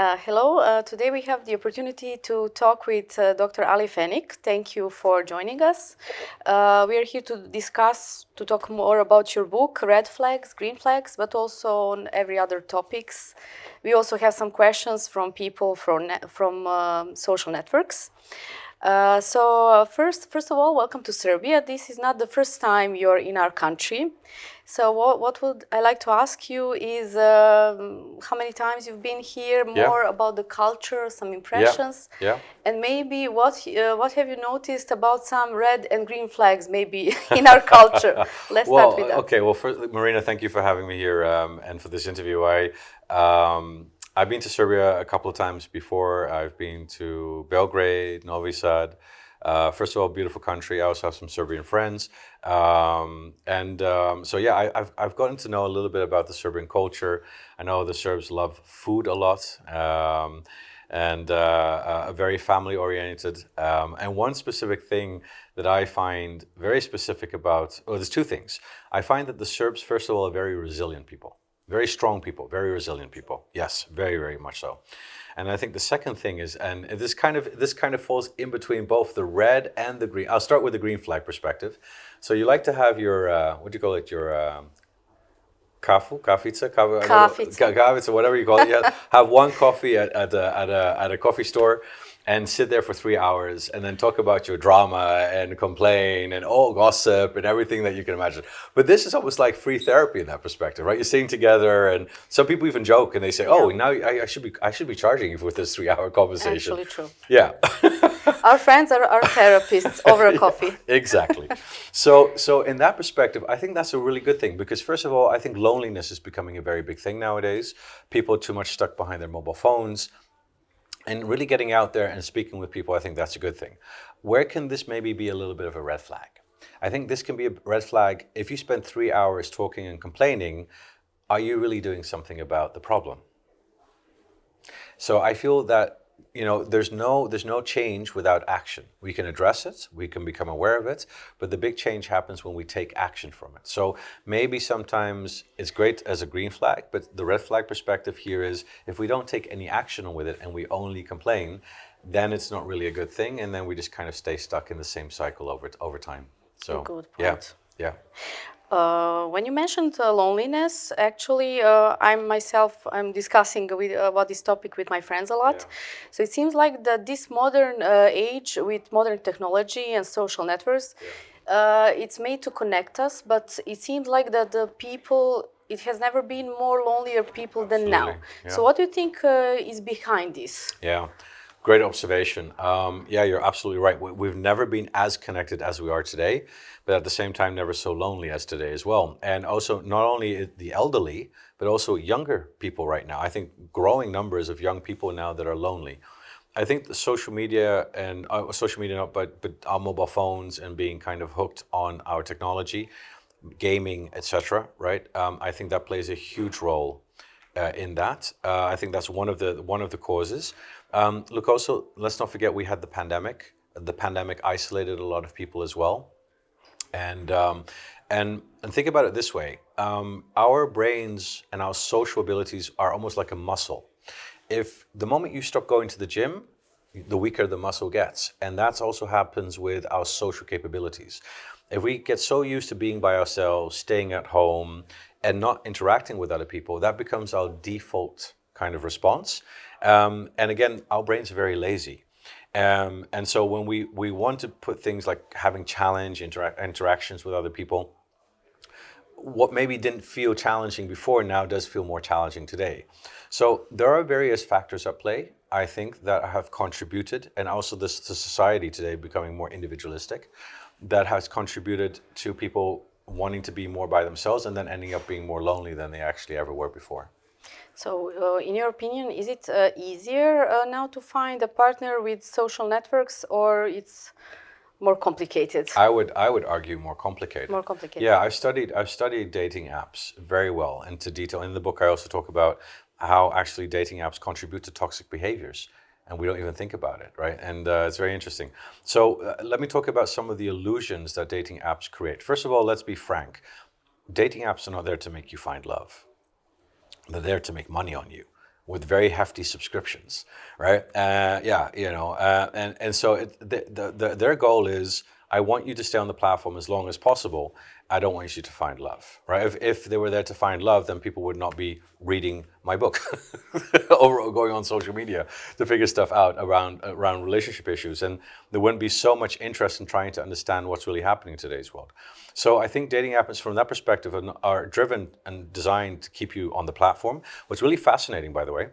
Hello, today we have the opportunity to talk with Dr. Ali Fenik. Thank you for joining us. We are here to talk more about your book, Red Flags, Green Flags, but also on every other topics. We also have some questions from people from social networks. First of all, welcome to Serbia. This is not the first time you're in our country. So what would I like to ask you is how many times you've been here, more about the culture, some impressions, and maybe what have you noticed about some red and green flags maybe in our culture? Let's start with that. Okay. Well, first, Marina, thank you for having me here and for this interview. I've been to Serbia a couple of times before. I've been to Belgrade, Novi Sad. First of all, beautiful country. I also have some Serbian friends. I've gotten to know a little bit about the Serbian culture. I know the Serbs love food a lot and very family oriented. And one specific thing that I find very specific about, there's two things. I find that the Serbs, first of all, are very resilient people. Very strong people, very resilient people. Yes, very, very much so. And I think the second thing is, and this kind of falls in between both the red and the green. I'll start with the green flag perspective. So you like to have your, what do you call it, your kafica, whatever you call it. Yeah, have one coffee at a coffee store and sit there for 3 hours and then talk about your drama and complain and gossip and everything that you can imagine. But this is almost like free therapy in that perspective, right? You're sitting together and some people even joke and they say, now I should be charging you for this 3-hour conversation. Actually true. Yeah. Our friends are our therapists over a coffee. Exactly. So in that perspective, I think that's a really good thing because first of all, I think loneliness is becoming a very big thing nowadays. People are too much stuck behind their mobile phones. And really getting out there and speaking with people, I think that's a good thing. Where can this maybe be a little bit of a red flag? I think this can be a red flag if you spend 3 hours talking and complaining, are you really doing something about the problem? So I feel that there's no change without action. We can address it, we can become aware of it, but the big change happens when we take action from it. So maybe sometimes it's great as a green flag, but the red flag perspective here is if we don't take any action with it and we only complain, then it's not really a good thing, and then we just kind of stay stuck in the same cycle over time. So good point. Yeah. When you mentioned loneliness, actually, I'm discussing about this topic with my friends a lot. Yeah. So it seems like that this modern age with modern technology and social networks, it's made to connect us, but it seems like that it has never been more lonelier people than now. Yeah. So what do you think is behind this? Yeah. Great observation. You're absolutely right. We've never been as connected as we are today, but at the same time, never so lonely as today as well. And also, not only the elderly, but also younger people right now. I think growing numbers of young people now that are lonely. I think the social media and but our mobile phones and being kind of hooked on our technology, gaming, etc. Right? I think that plays a huge role in that. I think that's one of the causes. Look, also, let's not forget we had the pandemic. The pandemic isolated a lot of people as well. And think about it this way. Our brains and our social abilities are almost like a muscle. If the moment you stop going to the gym, the weaker the muscle gets. And that also happens with our social capabilities. If we get so used to being by ourselves, staying at home, and not interacting with other people, that becomes our default kind of response. And again, our brains are very lazy. And so when we want to put things like having challenge, interactions with other people, what maybe didn't feel challenging before now does feel more challenging today. So there are various factors at play, I think, that have contributed, and also the society today becoming more individualistic, that has contributed to people wanting to be more by themselves and then ending up being more lonely than they actually ever were before. So, in your opinion, is it easier now to find a partner with social networks, or it's more complicated? I would argue more complicated. More complicated. Yeah, I've studied dating apps very well into detail. In the book, I also talk about how actually dating apps contribute to toxic behaviors, and we don't even think about it, right? And it's very interesting. So let me talk about some of the illusions that dating apps create. First of all, let's be frank. Dating apps are not there to make you find love. They're there to make money on you. with very hefty subscriptions, right? And so their goal is, I want you to stay on the platform as long as possible. I don't want you to find love, right? If they were there to find love, then people would not be reading my book or going on social media to figure stuff out around relationship issues. And there wouldn't be so much interest in trying to understand what's really happening in today's world. So I think dating apps from that perspective are driven and designed to keep you on the platform. What's really fascinating, by the way,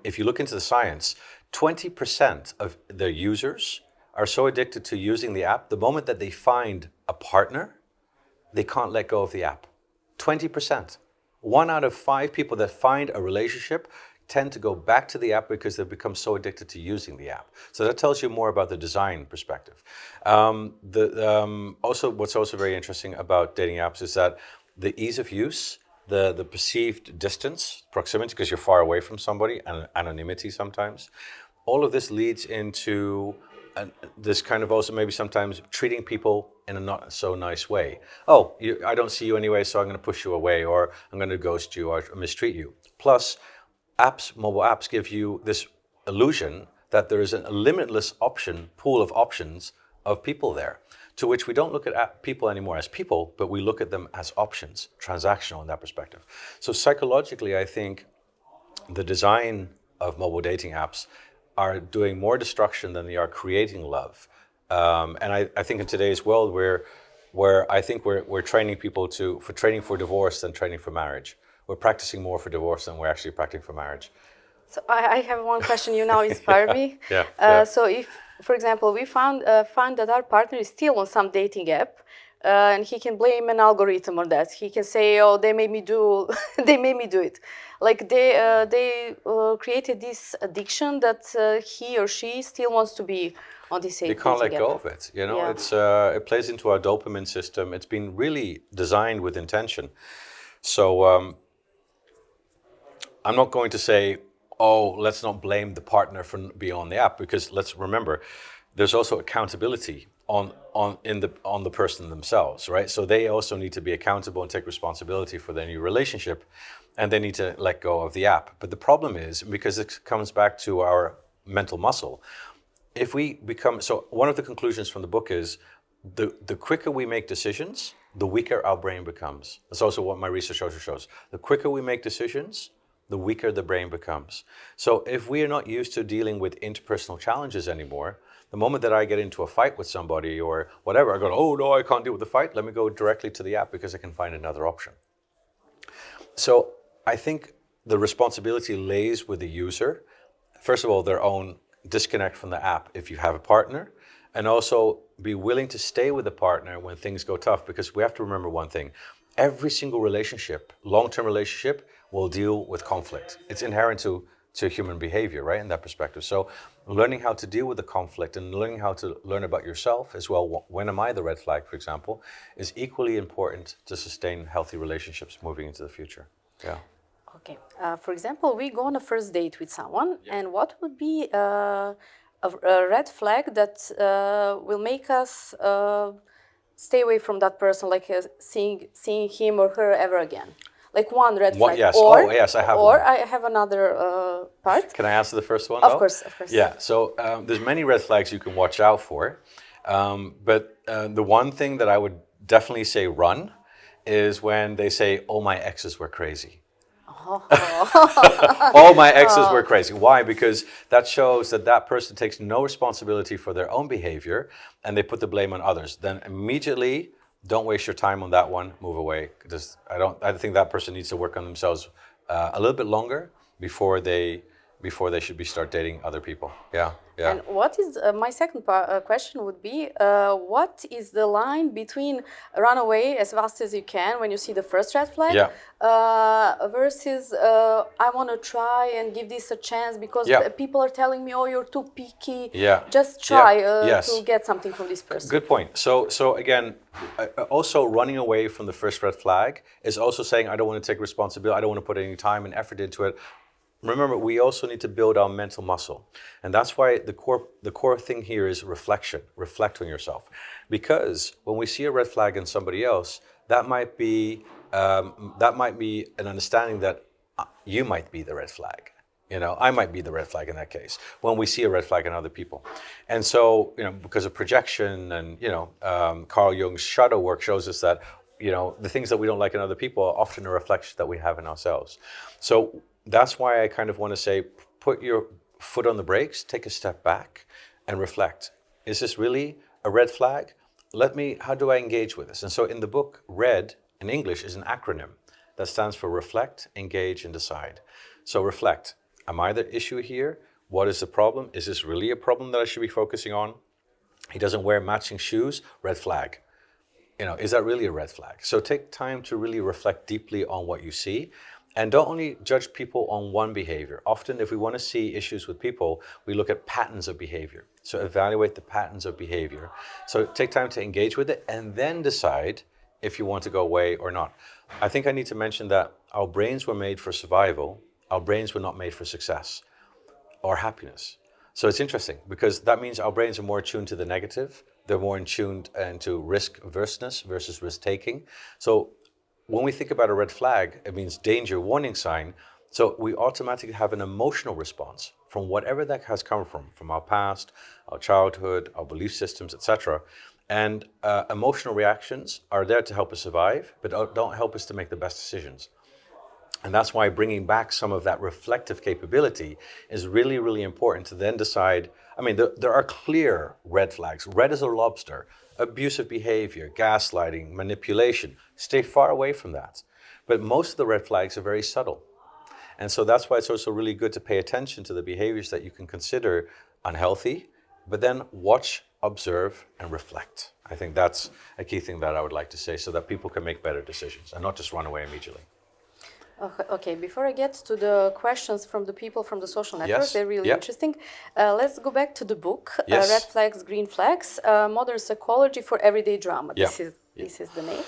if you look into the science, 20% of the users are so addicted to using the app, the moment that they find a partner, they can't let go of the app. 20%. 1 out of 5 people that find a relationship tend to go back to the app because they've become so addicted to using the app. So that tells you more about the design perspective. Also, what's also very interesting about dating apps is that the ease of use, the perceived distance, proximity, because you're far away from somebody, and anonymity sometimes, all of this leads into this kind of also maybe sometimes treating people in a not so nice way. Oh, I don't see you anyway, so I'm going to push you away, or I'm going to ghost you or mistreat you. Plus, mobile apps give you this illusion that there is a limitless pool of options of people there, to which we don't look at people anymore as people, but we look at them as options, transactional in that perspective. So psychologically, I think the design of mobile dating apps are doing more destruction than they are creating love. And I think in today's world, where I think we're training people for training for divorce than training for marriage. We're practicing more for divorce than we're actually practicing for marriage. So I have one question. You now inspire me. So if, for example, we find that our partner is still on some dating app, and he can blame an algorithm on that. He can say, "Oh, they made me do, they made me do it." Like they created this addiction that he or she still wants to be on this dating app. They can't let go of it. You know, it plays into our dopamine system. It's been really designed with intention. So I'm not going to say, oh, let's not blame the partner for being on the app, because let's remember, there's also accountability on the person themselves, right? So they also need to be accountable and take responsibility for their new relationship, and they need to let go of the app. But the problem is, because it comes back to our mental muscle, so one of the conclusions from the book is the quicker we make decisions, the weaker our brain becomes. That's also what my research also shows. The quicker we make decisions, the weaker the brain becomes. So if we are not used to dealing with interpersonal challenges anymore, the moment that I get into a fight with somebody or whatever, I go, oh no, I can't deal with the fight. Let me go directly to the app because I can find another option. So I think the responsibility lays with the user. First of all, their own disconnect from the app if you have a partner, and also be willing to stay with the partner when things go tough, because we have to remember one thing. Every single relationship, long-term relationship, will deal with conflict. It's inherent to human behavior, right, in that perspective. So learning how to deal with the conflict and learning how to learn about yourself as well, when am I the red flag, for example, is equally important to sustain healthy relationships moving into the future. Yeah. Okay. For example, we go on a first date with someone, and what would be a red flag that will make us stay away from that person, like seeing him or her ever again? Like one red flag. Yes. Yes, I have or one. I have another part. Can I answer the first one? Of course. Yeah, so there's many red flags you can watch out for. But the one thing that I would definitely say run is when they say, oh, my exes were crazy. All my exes were crazy. Why? Because that shows that person takes no responsibility for their own behavior and they put the blame on others. Then immediately, don't waste your time on that one. Move away. I think that person needs to work on themselves a little bit longer before they should start dating other people. Yeah. And what is my second question would be, what is the line between run away as fast as you can when you see the first red flag, versus I want to try and give this a chance because people are telling me, oh, you're too picky. Just try to get something from this person. Good point. So again, also running away from the first red flag is also saying I don't want to take responsibility. I don't want to put any time and effort into it. Remember, we also need to build our mental muscle. And that's why the core thing here is reflection, reflect on yourself. Because when we see a red flag in somebody else, that might be an understanding that you might be the red flag. I might be the red flag in that case when we see a red flag in other people. And so, because of projection and, Carl Jung's shadow work shows us that, the things that we don't like in other people are often a reflection that we have in ourselves. So that's why I kind of want to say, put your foot on the brakes, take a step back and reflect. Is this really a red flag? How do I engage with this? And so in the book, RED in English is an acronym that stands for reflect, engage, and decide. So reflect. Am I the issue here? What is the problem? Is this really a problem that I should be focusing on? He doesn't wear matching shoes, red flag. Is that really a red flag? So take time to really reflect deeply on what you see. And don't only judge people on one behavior. Often, if we want to see issues with people, we look at patterns of behavior. So evaluate the patterns of behavior. So take time to engage with it and then decide if you want to go away or not. I think I need to mention that our brains were made for survival. Our brains were not made for success or happiness. So it's interesting because that means our brains are more attuned to the negative. They're more attuned to risk averseness versus risk taking. So when we think about a red flag, it means danger, warning sign. So we automatically have an emotional response from whatever that has come from our past, our childhood, our belief systems, etc. And emotional reactions are there to help us survive, but don't help us to make the best decisions. And that's why bringing back some of that reflective capability is really, really important to then decide. I mean, there are clear red flags. Red as a lobster, abusive behavior, gaslighting, manipulation. Stay far away from that. But most of the red flags are very subtle. And so that's why it's also really good to pay attention to the behaviors that you can consider unhealthy, but then watch, observe, and reflect. I think that's a key thing that I would like to say so that people can make better decisions and not just run away immediately. Okay, before I get to the questions from the people from the social networks, they're really interesting. Let's go back to the book, Red Flags, Green Flags, Modern Psychology for Everyday Drama. This is the name.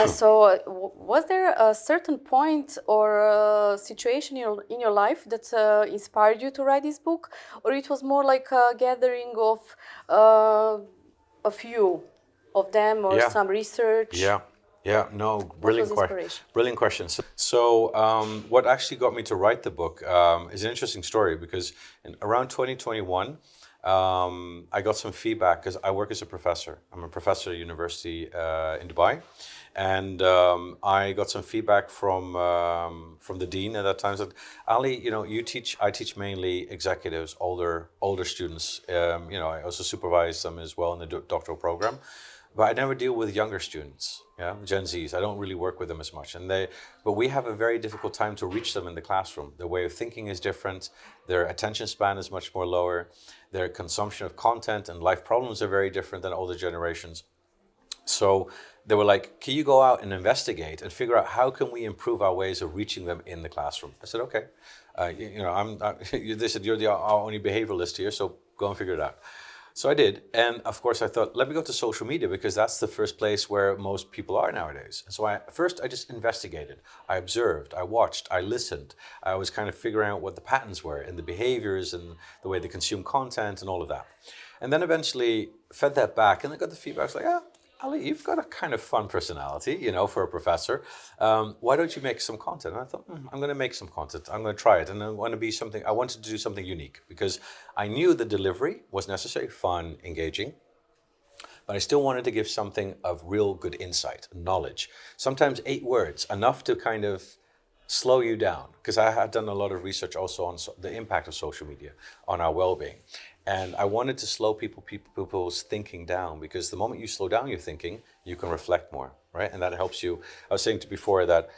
So was there a certain point or situation in your life that inspired you to write this book? Or it was more like a gathering of a few of them or some research? No, brilliant question. So what actually got me to write the book is an interesting story because around 2021, I got some feedback because I work as a professor. I'm a professor at a university in Dubai. And I got some feedback from the dean at that time. Said, Ali, I teach mainly executives, older students. I also supervise them as well in the doctoral program. But I never deal with younger students, Gen Zs. I don't really work with them as much. But we have a very difficult time to reach them in the classroom. Their way of thinking is different. Their attention span is much more lower. Their consumption of content and life problems are very different than older generations. So they were like, can you go out and investigate and figure out how can we improve our ways of reaching them in the classroom? I said, okay. They said, you're our only behavioralist here, so go and figure it out. So I did, and of course I thought, let me go to social media because that's the first place where most people are nowadays. And so I just investigated. I observed, I watched, I listened. I was kind of figuring out what the patterns were and the behaviors and the way they consume content and all of that. And then eventually fed that back and I got the feedback. I was like, Ali, you've got a kind of fun personality, for a professor. Why don't you make some content? And I thought, I'm going to make some content. I'm going to try it. And I wanted to do something unique because I knew the delivery was necessary, fun, engaging. But I still wanted to give something of real good insight, knowledge. Sometimes 8 words, enough to kind of slow you down. Because I had done a lot of research also on the impact of social media on our well-being. And I wanted to slow people's thinking down because the moment you slow down your thinking, you can reflect more, right? And that helps you. I was saying before that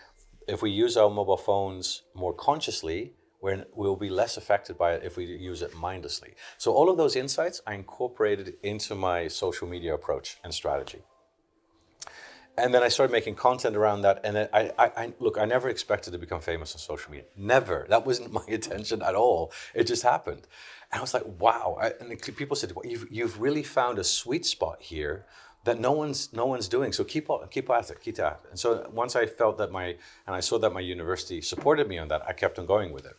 if we use our mobile phones more consciously, we'll be less affected by it if we use it mindlessly. So all of those insights I incorporated into my social media approach and strategy. And then I started making content around that. And then I never expected to become famous on social media. Never. That wasn't my intention at all. It just happened. And I was like, wow. And people said, well, you've really found a sweet spot here that no one's doing. So keep at it. And so once I felt that I saw that my university supported me on that, I kept on going with it.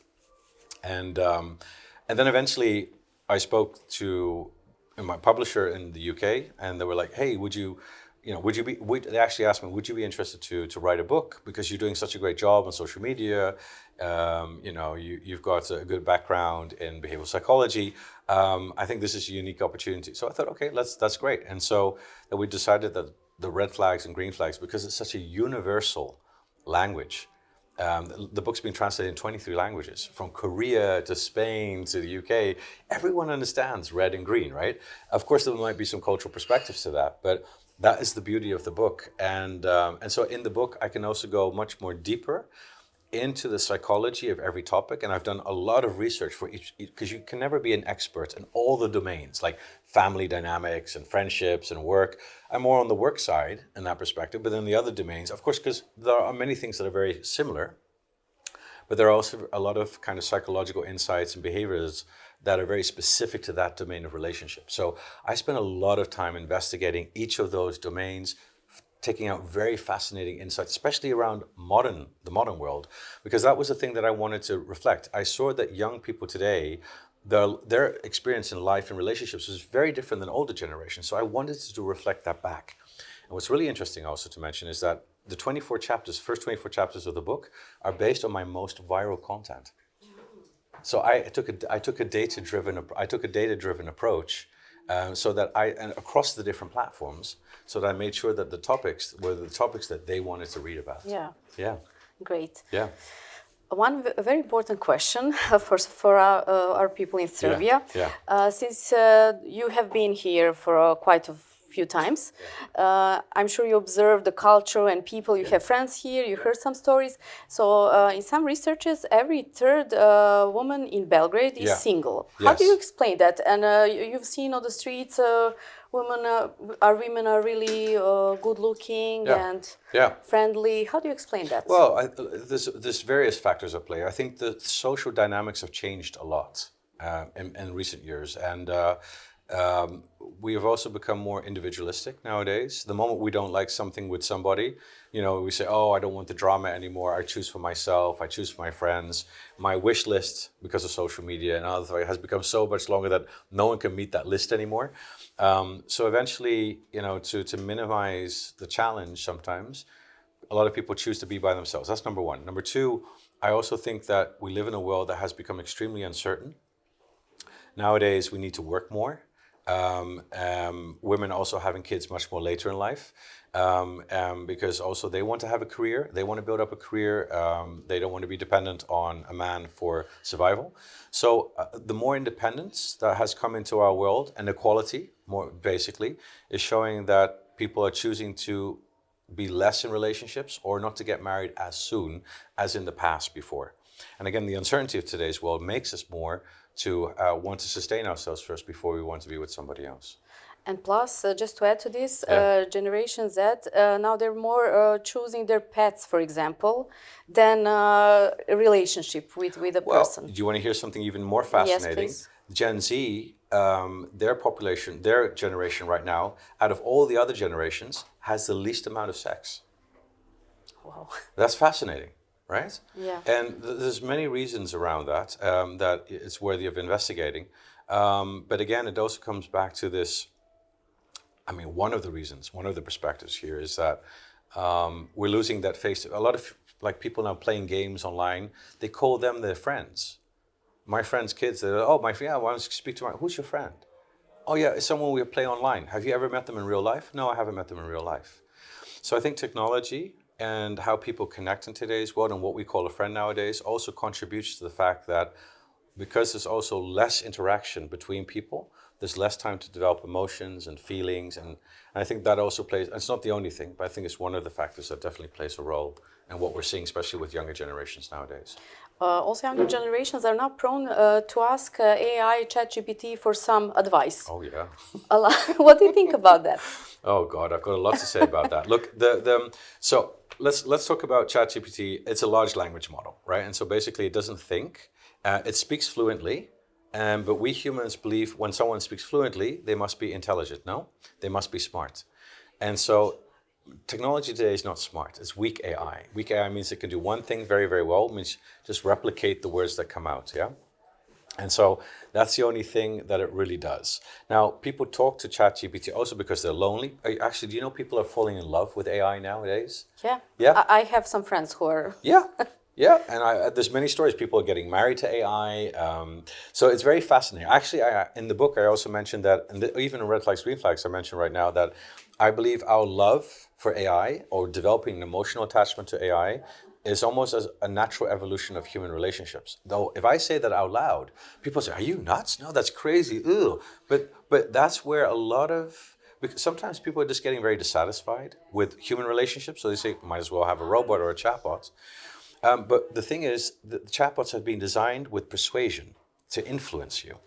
And then eventually I spoke to my publisher in the UK, and they were like, hey, would you they actually asked me, would you be interested to write a book because you're doing such a great job on social media? You've got a good background in behavioral psychology. I think this is a unique opportunity. So I thought, okay, that's great. And so we decided that the red flags and green flags, because it's such a universal language. The book's been translated in 23 languages, from Korea to Spain to the UK. Everyone understands red and green, right? Of course, there might be some cultural perspectives to that, but that is the beauty of the book. And so in the book, I can also go much more deeper into the psychology of every topic. And I've done a lot of research for each, because you can never be an expert in all the domains, like family dynamics and friendships and work. I'm more on the work side in that perspective, but then the other domains, of course, because there are many things that are very similar, but there are also a lot of kind of psychological insights and behaviors that are very specific to that domain of relationship. So I spent a lot of time investigating each of those domains, taking out very fascinating insights, especially around the modern world, because that was the thing that I wanted to reflect. I saw that young people today, their experience in life and relationships was very different than older generations. So I wanted to reflect that back. And what's really interesting also to mention is that the first 24 chapters of the book are based on my most viral content. So I took a data-driven approach, so that and across the different platforms, so that I made sure that the topics were the topics that they wanted to read about. Yeah. Yeah. Great. Yeah. One very important question for our people in Serbia. Yeah. Since you have been here for quite a few times, I'm sure you observe the culture and people. You have friends here. You heard some stories. So in some researches, every third woman in Belgrade is single. How do you explain that? And you've seen on the streets, women are really good looking and friendly. How do you explain that? Well, there's various factors at play. I think the social dynamics have changed a lot in recent years, and we have also become more individualistic nowadays. The moment we don't like something with somebody, we say, oh, I don't want the drama anymore. I choose for myself. I choose for my friends. My wish list, because of social media and other, has become so much longer that no one can meet that list anymore. So eventually, to minimize the challenge sometimes, a lot of people choose to be by themselves. That's number one. Number two, I also think that we live in a world that has become extremely uncertain. Nowadays, we need to work more. Women also having kids much more later in life, because also they want to have a career, they want to build up a career, they don't want to be dependent on a man for survival. So the more independence that has come into our world, and equality, more basically, is showing that people are choosing to be less in relationships or not to get married as soon as in the past before. And again, the uncertainty of today's world makes us more to want to sustain ourselves first before we want to be with somebody else. And plus, just to add to this, Generation Z, now they're more choosing their pets, for example, than a relationship with a person. Do you want to hear something even more fascinating? Yes, please. Gen Z, their population, their generation right now, out of all the other generations, has the least amount of sex. Wow. That's fascinating. Right? Yeah. And there's many reasons around that, that it's worthy of investigating. But again, it also comes back to this. I mean, one of the perspectives here is that we're losing that face. A lot of people now playing games online, they call them their friends. My friend's kids, they're, oh, why don't you speak to who's your friend? Oh yeah, it's someone we play online. Have you ever met them in real life? No, I haven't met them in real life. So I think technology and how people connect in today's world and what we call a friend nowadays also contributes to the fact that because there's also less interaction between people, there's less time to develop emotions and feelings. And I think that also plays, it's not the only thing, but I think it's one of the factors that definitely plays a role in what we're seeing, especially with younger generations nowadays. Also, younger generations are now prone to ask AI, ChatGPT for some advice. Oh, yeah. What do you think about that? Oh, God, I've got a lot to say about that. Look, so let's talk about ChatGPT. It's a large language model, right? And so basically it doesn't think. It speaks fluently, but we humans believe when someone speaks fluently, they must be intelligent. No, they must be smart. And so technology today is not smart. It's weak AI. Weak AI means it can do one thing very, very well. It means just replicate the words that come out, yeah? And so that's the only thing that it really does. Now, people talk to ChatGPT also because they're lonely. Actually, do you know people are falling in love with AI nowadays? Yeah. Yeah. I have some friends who are. Yeah. Yeah, and there's many stories. People are getting married to AI. So it's very fascinating. Actually, in the book, I also mentioned that, and even in Red Flags, Green Flags, I mentioned right now that I believe our love for AI or developing an emotional attachment to AI is almost as a natural evolution of human relationships. Though if I say that out loud, people say, "Are you nuts? No, that's crazy." Ew. But that's where a lot of, because sometimes people are just getting very dissatisfied with human relationships, so they say, "Might as well have a robot or a chatbot." But the thing is, the chatbots have been designed with persuasion to influence you.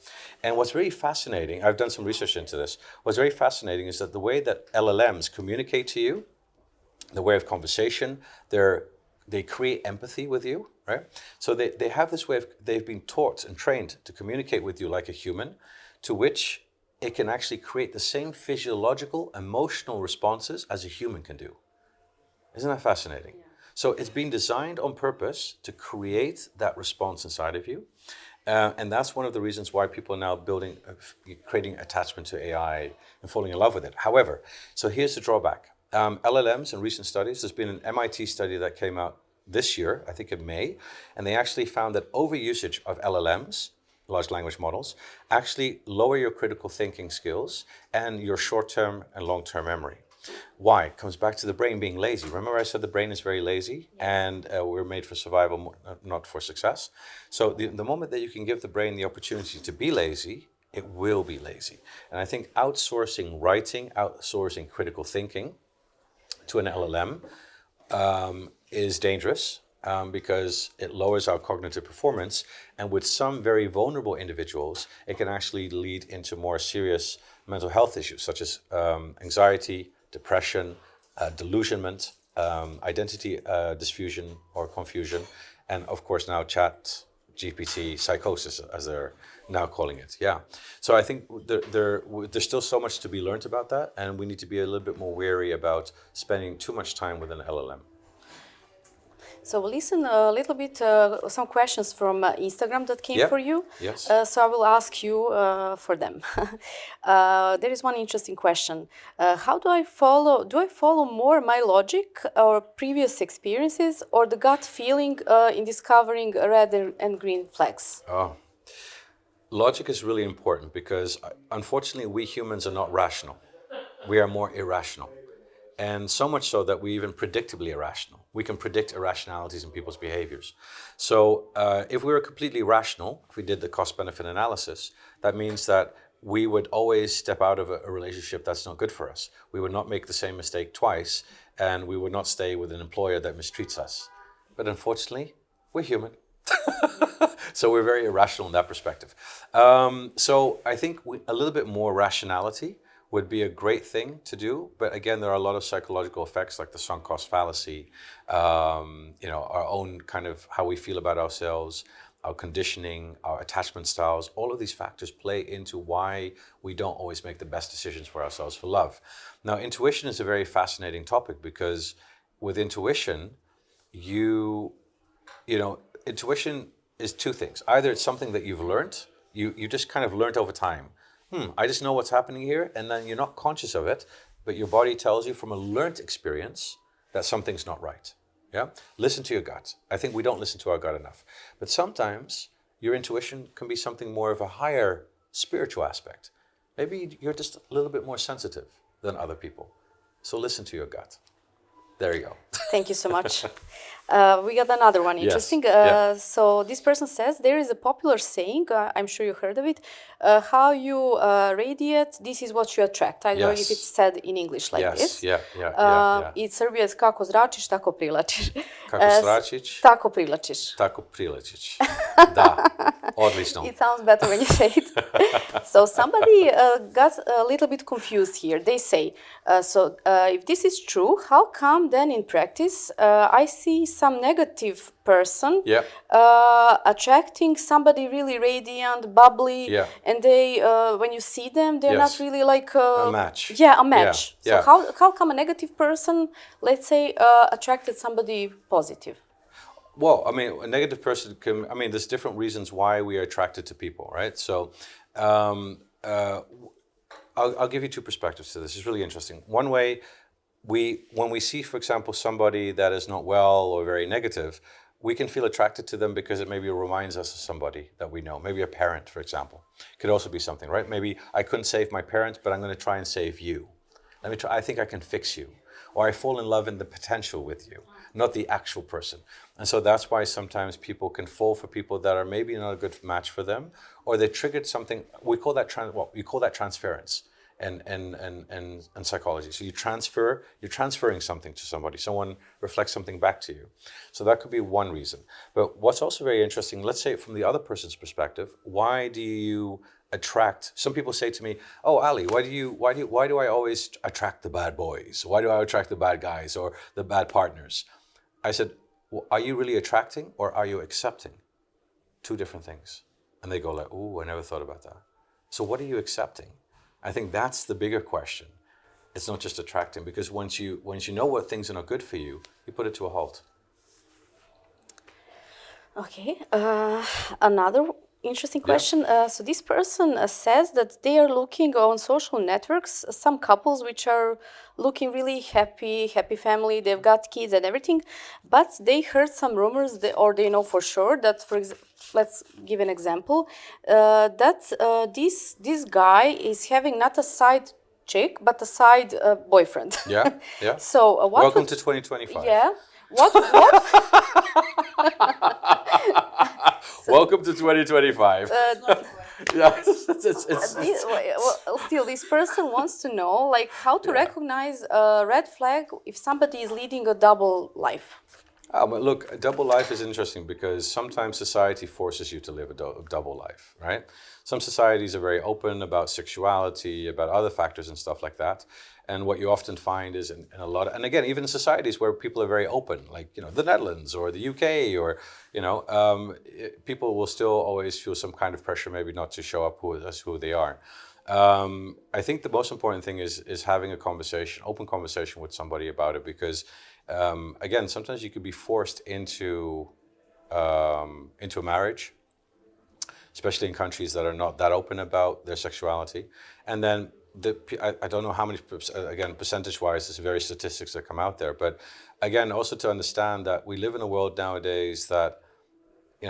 And what's really fascinating, I've done some research into this, what's very fascinating is that the way that LLMs communicate to you, the way of conversation, they create empathy with you, right? So they have this way of, they've been taught and trained to communicate with you like a human, to which it can actually create the same physiological, emotional responses as a human can do. Isn't that fascinating? Yeah. So it's been designed on purpose to create that response inside of you. And that's one of the reasons why people are now creating attachment to AI and falling in love with it. However, so here's the drawback. LLMs in recent studies, there's been an MIT study that came out this year, I think in May, and they actually found that overusage of LLMs, large language models, actually lower your critical thinking skills and your short-term and long-term memory. Why? It comes back to the brain being lazy. Remember I said the brain is very lazy and we're made for survival, not for success. So the moment that you can give the brain the opportunity to be lazy, it will be lazy. And I think outsourcing writing, outsourcing critical thinking to an LLM is dangerous because it lowers our cognitive performance. And with some very vulnerable individuals, it can actually lead into more serious mental health issues such as anxiety, depression, delusionment, identity diffusion or confusion, and of course now chat GPT psychosis, as they're now calling it. Yeah. So I think there's still so much to be learned about that, and we need to be a little bit more wary about spending too much time with an LLM. So we'll listen a little bit, some questions from Instagram that came for you. Yes. So I will ask you for them. There is one interesting question. How do I follow more my logic or previous experiences or the gut feeling in discovering red and green flags? Oh. Logic is really important because unfortunately we humans are not rational. We are more irrational. And so much so that we even predictably irrational. We can predict irrationalities in people's behaviors. So if we were completely rational, if we did the cost-benefit analysis, that means that we would always step out of a relationship that's not good for us. We would not make the same mistake twice, and we would not stay with an employer that mistreats us. But unfortunately, we're human. So we're very irrational in that perspective. So I think a little bit more rationality would be a great thing to do. But again, there are a lot of psychological effects like the sunk cost fallacy, our own kind of how we feel about ourselves, our conditioning, our attachment styles. All of these factors play into why we don't always make the best decisions for ourselves for love. Now, intuition is a very fascinating topic because with intuition, intuition is two things. Either it's something that you've learned, you just kind of learned over time. I just know what's happening here, and then you're not conscious of it, but your body tells you from a learned experience that something's not right. Yeah? Listen to your gut. I think we don't listen to our gut enough. But sometimes your intuition can be something more of a higher spiritual aspect. Maybe you're just a little bit more sensitive than other people. So listen to your gut. There you go. Thank you so much. We got another one interesting. Yes. So this person says there is a popular saying, I'm sure you heard of it, how you radiate, this is what you attract. I don't know if it's said in English like this. It's Serbia, kako zračiš, tako privlačiš. Kako zračiš, tako privlačiš. Tako privlačiš. Da, odlično. It sounds better when you say it. So somebody got a little bit confused here. They say, if this is true, how come then in practice I see some negative person attracting somebody really radiant, bubbly, and they, when you see them, they're not really like a match. Yeah, a match. So how come a negative person, let's say, attracted somebody positive? Well, I mean, a negative person can, I mean, there's different reasons why we are attracted to people, right? So um, uh, I'll give you two perspectives to this. It's really interesting. One way, when we see, for example, somebody that is not well or very negative, we can feel attracted to them because it maybe reminds us of somebody that we know. Maybe a parent, for example. Could also be something, right? Maybe I couldn't save my parents, but I'm going to try and save you. Let me try. I think I can fix you. Or I fall in love in the potential with you, not the actual person. And so that's why sometimes people can fall for people that are maybe not a good match for them, or they triggered something. We call that we call that transference and psychology. So you're transferring something to somebody. Someone reflects something back to you. So that could be one reason. But what's also very interesting, let's say from the other person's perspective, why do you attract? Some people say to me, "Oh, Ali, why do I always attract the bad boys? Why do I attract the bad guys or the bad partners?" I said, well, "Are you really attracting or are you accepting?" Two different things. And they go like, "Ooh, I never thought about that." So what are you accepting? I think that's the bigger question. It's not just attracting, because once you know what things are not good for you, you put it to a halt. Okay. Another interesting question. So this person says that they are looking on social networks, some couples which are looking really happy family, they've got kids and everything, but they heard some rumors or they know for sure that, let's give an example, that this guy is having not a side chick, but a side boyfriend. Yeah, yeah. So welcome to 2025. Yeah. What? Welcome to 2025. Yeah, Still, this person wants to know, like, how to recognize a red flag if somebody is leading a double life. But look, a double life is interesting because sometimes society forces you to live a double life, right? Some societies are very open about sexuality, about other factors and stuff like that. And what you often find is in a lot of, and again, even in societies where people are very open, like, the Netherlands or the UK or, people will still always feel some kind of pressure maybe not to show up as who they are. I think the most important thing is having a open conversation with somebody about it, because again, sometimes you could be forced into a marriage, especially in countries that are not that open about their sexuality. And then I don't know how many, again, percentage-wise, there's very statistics that come out there. But again, also to understand that we live in a world nowadays that,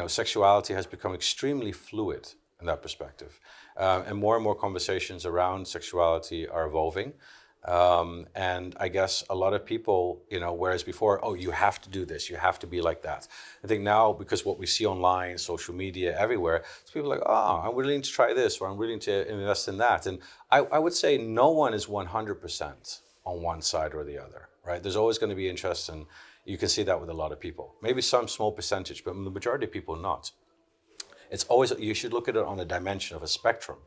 sexuality has become extremely fluid in that perspective. And more conversations around sexuality are evolving. And I guess a lot of people, whereas before, oh, you have to do this, you have to be like that. I think now, because what we see online, social media, everywhere, it's people like, oh, I'm willing to try this, or I'm willing to invest in that. And I would say no one is 100% on one side or the other, right? There's always going to be interest, and you can see that with a lot of people. Maybe some small percentage, but the majority of people not. It's always, you should look at it on a dimension of a spectrum.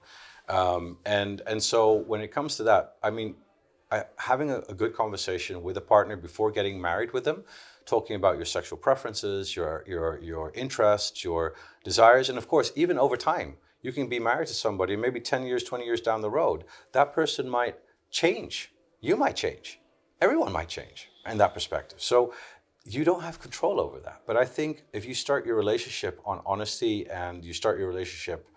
And so when it comes to that, I mean, having a good conversation with a partner before getting married with them, talking about your sexual preferences, your interests, your desires, and of course, even over time, you can be married to somebody, maybe 10 years, 20 years down the road, that person might change. You might change. Everyone might change in that perspective. So you don't have control over that. But I think if you start your relationship on honesty, and you start your relationship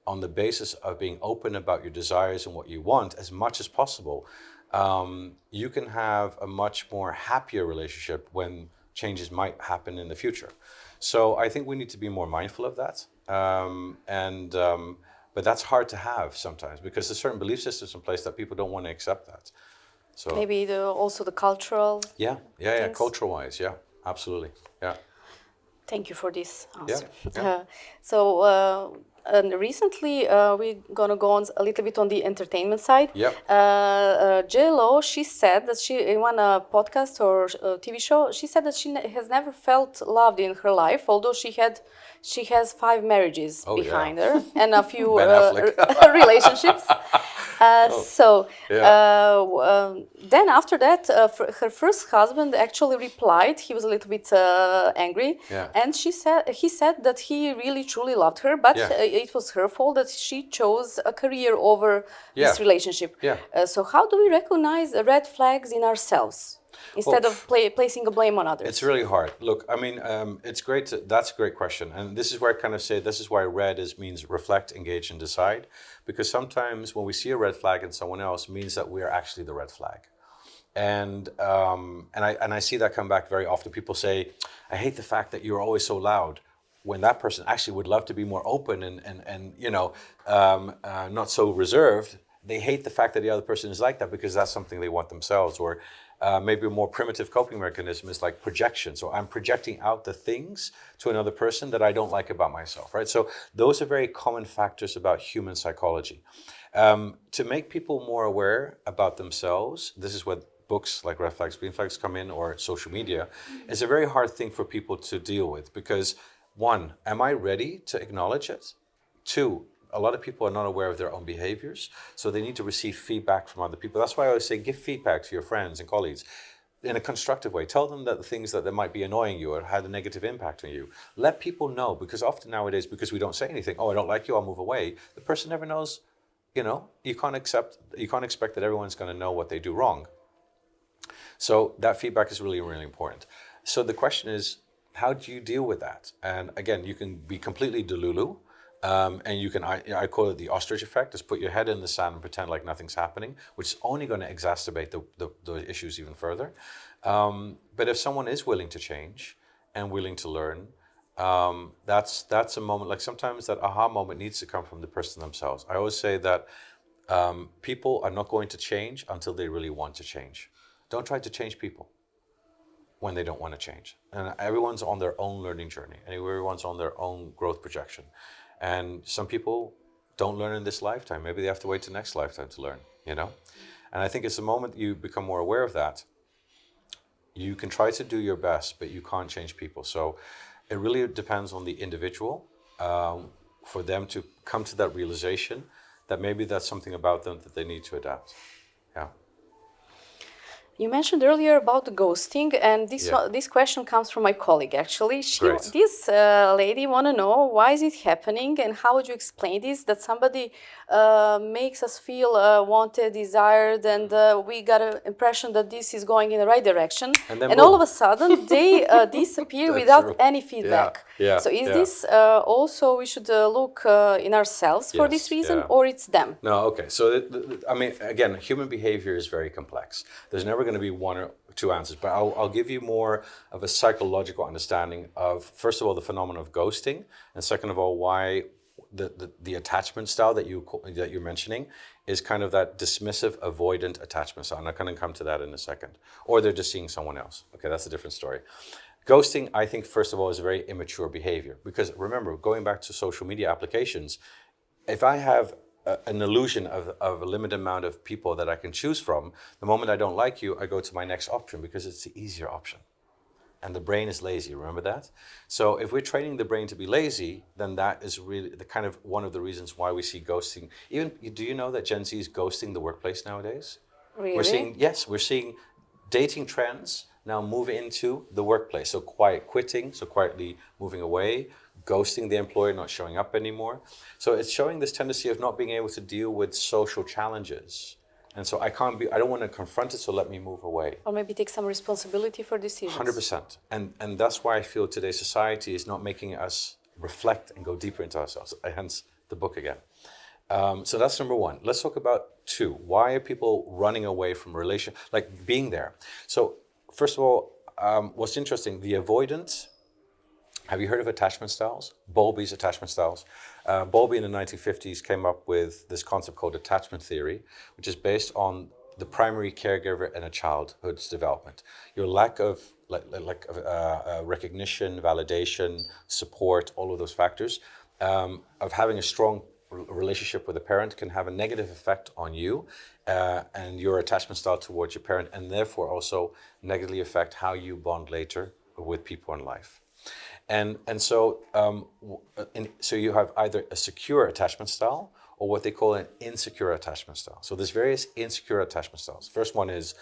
on the basis of being open about your desires and what you want as much as possible, you can have a much more happier relationship when changes might happen in the future. So I think we need to be more mindful of that. But that's hard to have sometimes, because there's certain belief systems in place that people don't want to accept that. So maybe also the cultural things. Cultural-wise, yeah, absolutely, yeah. Thank you for this answer. Yeah. And recently, we're gonna go on a little bit on the entertainment side. Yep. J-Lo, she said that in one podcast or TV show, she said that she has never felt loved in her life, although she has 5 marriages behind her and a few relationships. Then after that, her first husband actually replied. He was a little bit angry, and he said that he really truly loved her, but it was her fault that she chose a career over this relationship. So how do we recognize red flags in ourselves? instead of placing a blame on others? It's really hard. Look, I mean, it's great. That's a great question. And this is where I kind of say, this is why red means reflect, engage, and decide. Because sometimes when we see a red flag in someone else, it means that we are actually the red flag. And I see that come back very often. People say, I hate the fact that you're always so loud, when that person actually would love to be more open and you know, not so reserved. They hate the fact that the other person is like that because that's something they want themselves. Or maybe a more primitive coping mechanism is like projection. So I'm projecting out the things to another person that I don't like about myself, right? So those are very common factors about human psychology. To make people more aware about themselves, this is what books like Red Flags, Green Flags come in, or social media, is a very hard thing for people to deal with because, one, am I ready to acknowledge it? Two, a lot of people are not aware of their own behaviors, so they need to receive feedback from other people. That's why I always say give feedback to your friends and colleagues in a constructive way. Tell them that the things that might be annoying you or had a negative impact on you. Let people know, because often nowadays, because we don't say anything, oh, I don't like you, I'll move away, the person never knows, you know, you can't expect that everyone's going to know what they do wrong. So that feedback is really, really important. So the question is, how do you deal with that? And again, you can be completely delulu, and you can, I call it the ostrich effect, is put your head in the sand and pretend like nothing's happening, which is only going to exacerbate the issues even further. But if someone is willing to change and willing to learn, that's a moment, like sometimes that aha moment needs to come from the person themselves. I always say that people are not going to change until they really want to change. Don't try to change people when they don't want to change. And everyone's on their own learning journey, and everyone's on their own growth projection. And some people don't learn in this lifetime. Maybe they have to wait till next lifetime to learn, you know? And I think it's the moment you become more aware of that, you can try to do your best, but you can't change people. So it really depends on the individual for them to come to that realization that maybe that's something about them that they need to adapt. Yeah. You mentioned earlier about the ghosting, and this question comes from my colleague. Actually, this lady want to know why is it happening, and how would you explain this? That somebody makes us feel wanted, desired, and we got an impression that this is going in the right direction, and all of a sudden they disappear without any feedback. So is this also we should look in ourselves for this reason, or it's them? No, okay. So I mean, again, human behavior is very complex. There's never going to be one or two answers, but I'll give you more of a psychological understanding of, first of all, the phenomenon of ghosting, and second of all, why the attachment style that you're mentioning is kind of that dismissive, avoidant attachment style. And I'm going to come to that in a second. Or they're just seeing someone else. Okay, that's a different story. Ghosting, I think, first of all, is a very immature behavior. Because remember, going back to social media applications, if I have an illusion of a limited amount of people that I can choose from, the moment I don't like you, I go to my next option because it's the easier option. And the brain is lazy, remember that? So if we're training the brain to be lazy, then that is really the kind of one of the reasons why we see ghosting. Even, do you know that Gen Z is ghosting the workplace nowadays? Really? We're seeing dating trends now move into the workplace. So quiet quitting, so quietly moving away, ghosting the employer, not showing up anymore. So it's showing this tendency of not being able to deal with social challenges. And so I don't want to confront it, so let me move away. Or maybe take some responsibility for decisions. 100%. And that's why I feel today's society is not making us reflect and go deeper into ourselves, hence the book again. So that's number one. Let's talk about two. Why are people running away from like being there? So first of all, what's interesting, the avoidance. Have you heard of attachment styles? Bowlby's attachment styles. Bowlby in the 1950s came up with this concept called attachment theory, which is based on the primary caregiver in a childhood's development. Your lack of recognition, validation, support, all of those factors, of having a strong relationship with a parent can have a negative effect on you and your attachment style towards your parent, and therefore also negatively affect how you bond later with people in life. And so you have either a secure attachment style or what they call an insecure attachment style. So there's various insecure attachment styles. First one is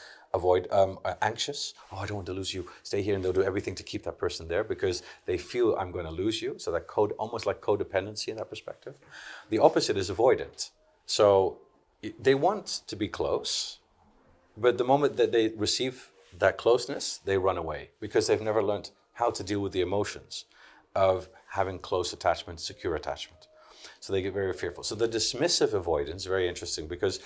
anxious. Oh, I don't want to lose you. Stay here, and they'll do everything to keep that person there because they feel I'm going to lose you. So that almost like codependency in that perspective. The opposite is avoidant. So they want to be close, but the moment that they receive that closeness, they run away because they've never learned how to deal with the emotions of having close attachment, secure attachment. So they get very fearful. So the dismissive avoidance, very interesting, because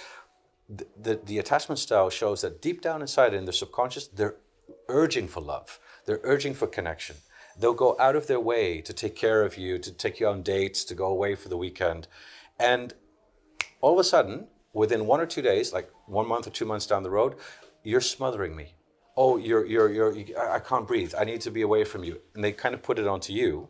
the attachment style shows that deep down inside in the subconscious, they're urging for love. They're urging for connection. They'll go out of their way to take care of you, to take you on dates, to go away for the weekend. And all of a sudden, within 1 or 2 days, like 1 month or 2 months down the road, you're smothering me. Oh, I can't breathe. I need to be away from you. And they kind of put it onto you.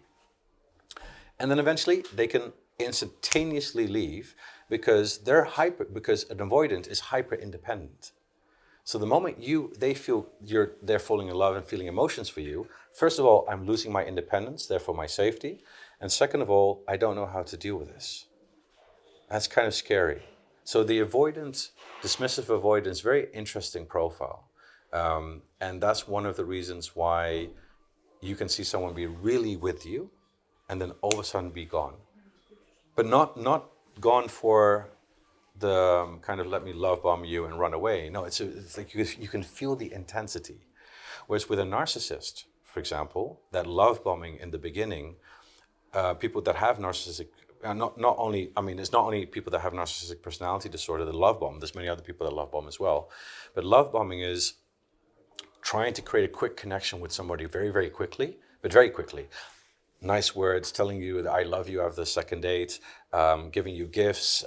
And then eventually they can instantaneously leave because because an avoidant is hyper independent. So the moment they feel they're falling in love and feeling emotions for you, first of all, I'm losing my independence, therefore my safety. And second of all, I don't know how to deal with this. That's kind of scary. So the avoidance, dismissive avoidance, very interesting profile. And that's one of the reasons why you can see someone be really with you and then all of a sudden be gone. But not gone for the kind of let me love bomb you and run away. No, it's like you can feel the intensity. Whereas with a narcissist, for example, that love bombing in the beginning, people that have narcissistic, it's not only people that have narcissistic personality disorder that love bomb, there's many other people that love bomb as well. But love bombing is trying to create a quick connection with somebody very, very quickly, but very quickly. Nice words, telling you that I love you after the second date, giving you gifts,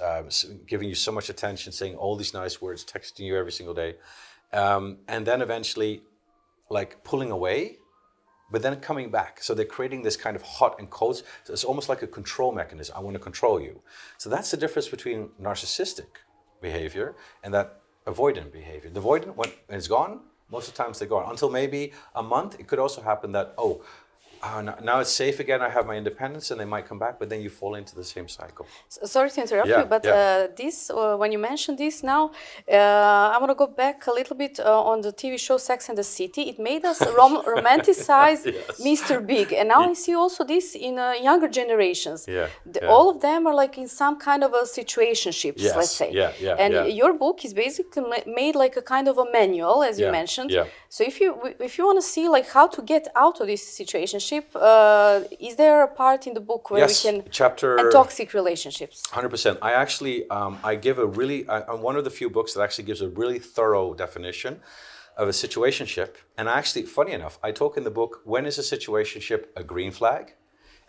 giving you so much attention, saying all these nice words, texting you every single day. And then eventually like pulling away, but then coming back. So they're creating this kind of hot and cold. So it's almost like a control mechanism. I want to control you. So that's the difference between narcissistic behavior and that avoidant behavior. The avoidant, when it's gone, most of the times they're gone. Until maybe a month, it could also happen that, now it's safe again, I have my independence, and they might come back, but then you fall into the same cycle. Sorry to interrupt you, but this, when you mention this now, I want to go back a little bit on the TV show Sex and the City. It made us romanticize Mr. Big. And now I see also this in younger generations. All of them are like in some kind of a situationships, let's say. And your book is basically made like a kind of a manual, as you mentioned. So if you want to see like how to get out of this situationship, is there a part in the book where we can and toxic relationships? 100%. I actually I give I'm one of the few books that actually gives a really thorough definition of a situationship. And actually, funny enough, I talk in the book, when is a situationship a green flag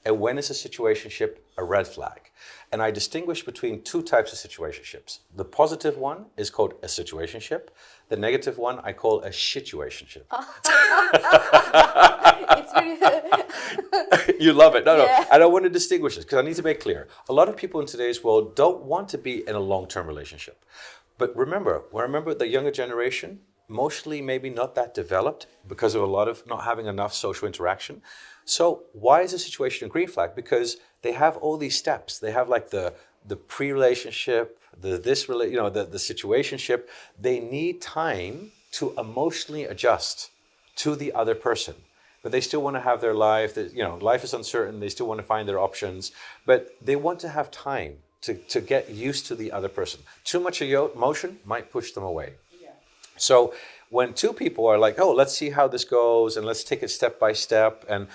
and when is a situationship a red flag? And I distinguish between two types of situationships. The positive one is called a situationship. The negative one I call a shituationship. It's really You love it. No. And I want to distinguish this because I need to make clear. A lot of people in today's world don't want to be in a long-term relationship. But remember the younger generation, mostly maybe not that developed because of a lot of not having enough social interaction. So why is the situation a green flag? Because they have all these steps. They have like the pre-relationship, the situationship. They need time to emotionally adjust to the other person. But they still want to have their life. Life is uncertain. They still want to find their options. But they want to have time to get used to the other person. Too much emotion might push them away. So when two people are like, let's see how this goes and let's take it step by step. And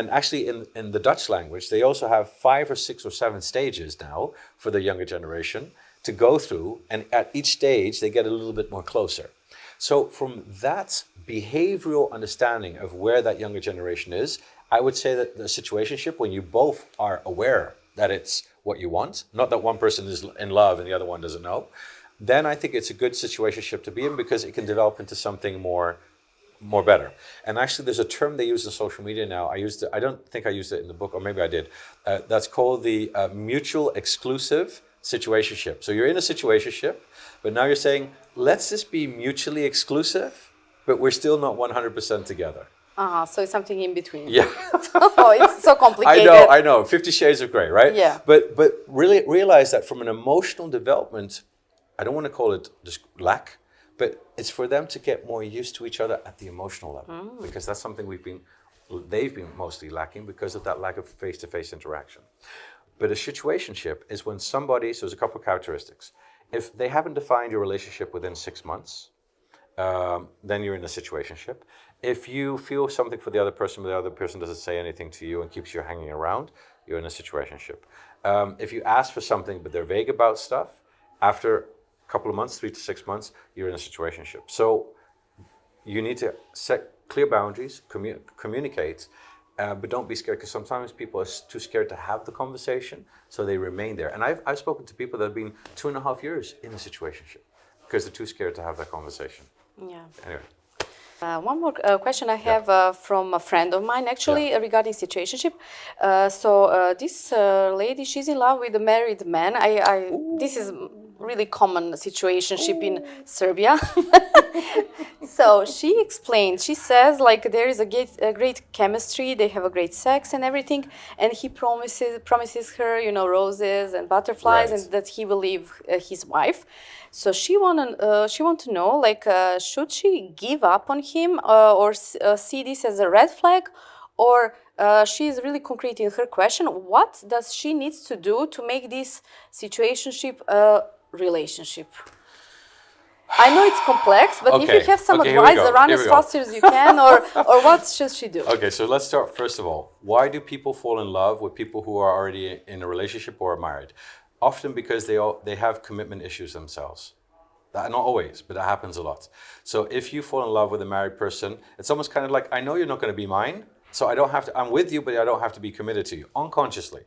actually in the Dutch language, they also have 5 or 6 or 7 stages now for the younger generation to go through. And at each stage, they get a little bit more closer. So from that behavioral understanding of where that younger generation is, I would say that the situationship, when you both are aware that it's what you want, not that one person is in love and the other one doesn't know, then I think it's a good situationship to be in because it can develop into something more better. And actually there's a term they use in social media now. I don't think I used it in the book, or maybe I did. That's called the mutual exclusive situationship. So you're in a situationship, but now you're saying, let's just be mutually exclusive, but we're still not 100% together. So it's something in between. Yeah. It's so complicated. I know. 50 Shades of Grey, right? Yeah. But really realize that from an emotional development, I don't want to call it just lack, but it's for them to get more used to each other at the emotional level, because that's something they've been mostly lacking because of that lack of face-to-face interaction. But a situationship is when so there's a couple of characteristics. If they haven't defined your relationship within 6 months, then you're in a situationship. If you feel something for the other person, but the other person doesn't say anything to you and keeps you hanging around, you're in a situationship. If you ask for something, but they're vague about stuff, after a couple of months, 3 to 6 months, you're in a situationship. So you need to set clear boundaries, communicate, but don't be scared, because sometimes people are too scared to have the conversation, so they remain there. And I've spoken to people that have been 2.5 years in a situationship because they're too scared to have that conversation. Yeah. Anyway. One more question I have from a friend of mine, actually, regarding situationship. This lady, she's in love with a married man. This is really common situationship in Serbia. So she explained, she says, like, there is a great chemistry, they have a great sex and everything, and he promises her, you know, roses and butterflies, Right. and that he will leave his wife. So she want to know, like, should she give up on him, or see this as a red flag, or she is really concrete in her question. What does she needs to do to make this situationship a relationship? I know it's complex, but if you have some advice, run as fast as you can, or what should she do? Okay, so let's start first of all. Why do people fall in love with people who are already in a relationship or are married? Often because they have commitment issues themselves. Not always, but that happens a lot. So if you fall in love with a married person, it's almost kind of like, I know you're not going to be mine, so I don't have to, I'm with you, but I don't have to be committed to you, unconsciously.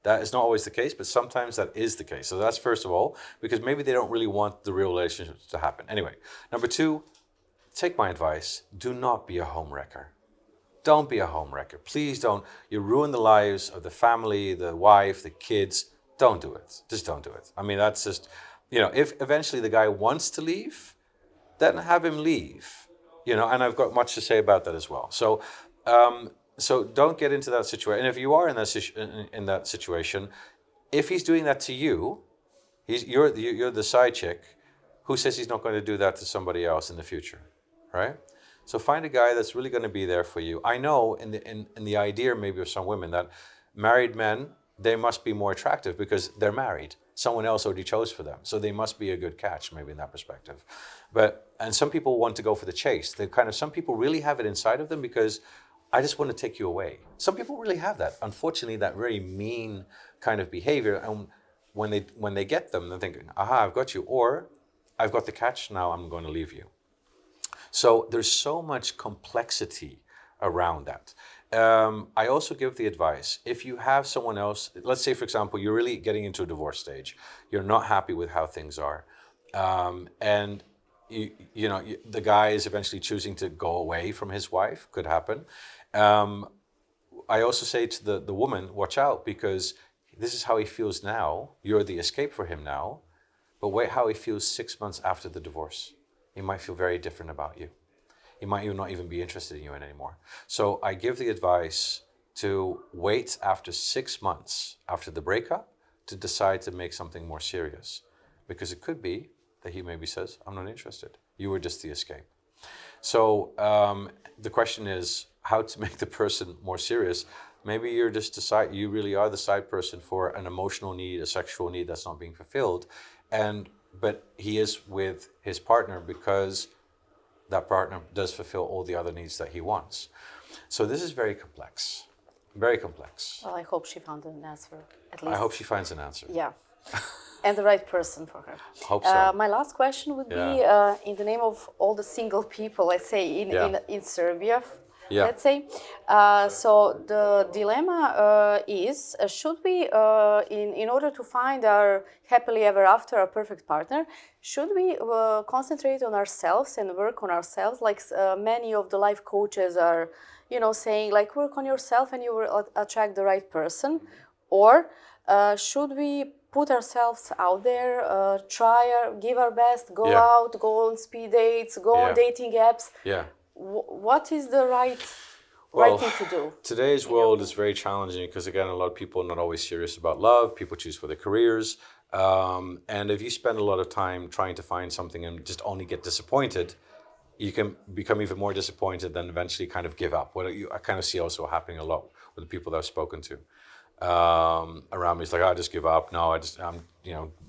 That is not always the case, but sometimes that is the case. So that's first of all, because maybe they don't really want the real relationship to happen. Anyway, number two, take my advice, do not be a homewrecker. Don't be a homewrecker. Please don't. You ruin the lives of the family, the wife, the kids. Don't do it. Just don't do it. I mean, that's just, you know, if eventually the guy wants to leave, then have him leave. You know, and I've got much to say about that as well. So, so don't get into that situation. And if you are in that situation, if he's doing that to you, you're the side chick. Who says he's not going to do that to somebody else in the future, right? So find a guy that's really going to be there for you. I know in the idea maybe of some women that married men, they must be more attractive because they're married. Someone else already chose for them. So they must be a good catch, maybe in that perspective. And some people want to go for the chase. Some people really have it inside of them because I just want to take you away. Some people really have that. Unfortunately, that very mean kind of behavior. And when they get them, they're thinking, aha, I've got you. Or I've got the catch, now I'm going to leave you. So there's so much complexity around that. I also give the advice, if you have someone else, let's say, for example, you're really getting into a divorce stage, you're not happy with how things are, and the guy is eventually choosing to go away from his wife, could happen. I also say to the woman, watch out, because this is how he feels now, you're the escape for him now, but wait how he feels 6 months after the divorce. He might feel very different about you. He might not even be interested in you anymore. So I give the advice to wait after 6 months after the breakup to decide to make something more serious. Because it could be that he maybe says, I'm not interested. You were just the escape. So the question is how to make the person more serious. Maybe you really are the side person for an emotional need, a sexual need that's not being fulfilled. But he is with his partner because that partner does fulfill all the other needs that he wants. So this is very complex, very complex. Well, I hope she found an answer, at least. I hope she finds an answer. Yeah, and the right person for her. Hope so. My last question would be, in the name of all the single people, let's say, in Serbia, let's say. So the dilemma is, should we, in order to find our happily ever after, a perfect partner, should we concentrate on ourselves and work on ourselves? Like many of the life coaches are, saying, like, work on yourself and you will attract the right person. Or should we put ourselves out there, give our best, go out, go on speed dates, go on dating apps? Yeah. What is the right thing to do? Today's world is very challenging because, again, a lot of people are not always serious about love. People choose for their careers. And if you spend a lot of time trying to find something and just only get disappointed, you can become even more disappointed, then eventually kind of give up. I kind of see also happening a lot with the people that I've spoken to around me. It's like, I just give up. No,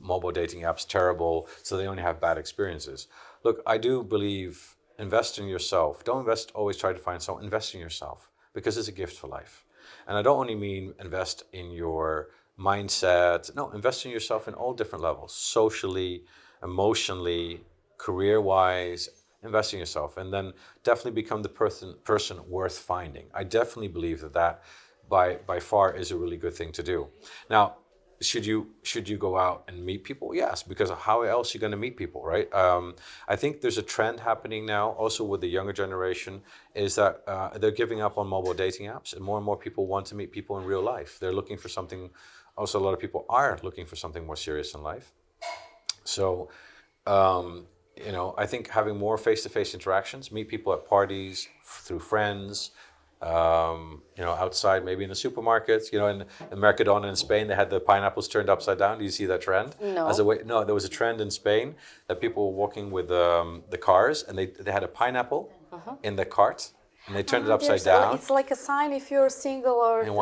mobile dating apps, terrible. So they only have bad experiences. Look, I do believe invest in yourself. Don't always try to find someone. Invest in yourself because it's a gift for life. And I don't only mean invest in your mindset. No, invest in yourself in all different levels, socially, emotionally, career-wise. Invest in yourself, and then definitely become the person worth finding. I definitely believe that by far is a really good thing to do. Now, should you go out and meet people? Yes, because how else are you going to meet people, right? I think there's a trend happening now, also with the younger generation, is that they're giving up on mobile dating apps, and more people want to meet people in real life. They're looking for something. Also, a lot of people are looking for something more serious in life. So, I think having more face-to-face interactions, meet people at parties, through friends, outside, maybe in the supermarkets. In Mercadona in Spain, they had the pineapples turned upside down. Do you see that trend? No. No, there was a trend in Spain that people were walking with the cars, and they had a pineapple in the cart, and they turned it upside down. It's like a sign if you're single or... in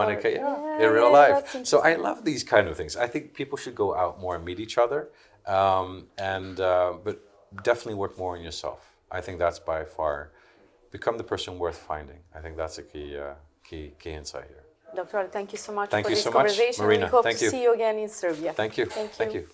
real life. So I love these kind of things. I think people should go out more and meet each other, but definitely work more on yourself. I think that's by far... Become the person worth finding. I think that's a key insight here. Dr. Ali, thank you so much for this so conversation. Much, Marina. We hope thank to you. See you again in Serbia. Thank you. Thank you.